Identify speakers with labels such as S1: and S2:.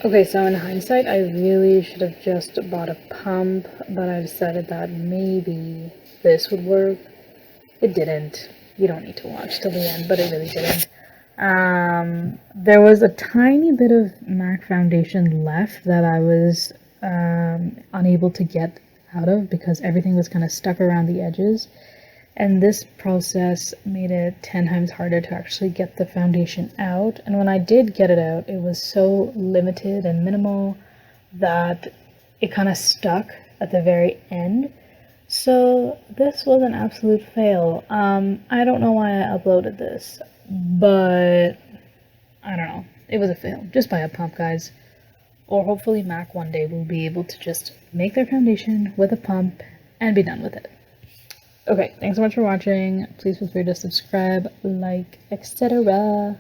S1: Okay, so in hindsight, I really should have just bought a pump, but I decided that maybe this would work. It didn't. You don't need to watch till the end, but it really didn't. There was a tiny bit of MAC foundation left that I was unable to get out of because everything was kind of stuck around the edges. And this process made it 10 times harder to actually get the foundation out. And when I did get it out, it was so limited and minimal that it kind of stuck at the very end. So this was an absolute fail. I don't know why I uploaded this, but I don't know. It was a fail. Just buy a pump, guys. Or hopefully MAC one day will be able to just make their foundation with a pump and be done with it. Okay, thanks so much for watching. Please feel free to subscribe, like, etc.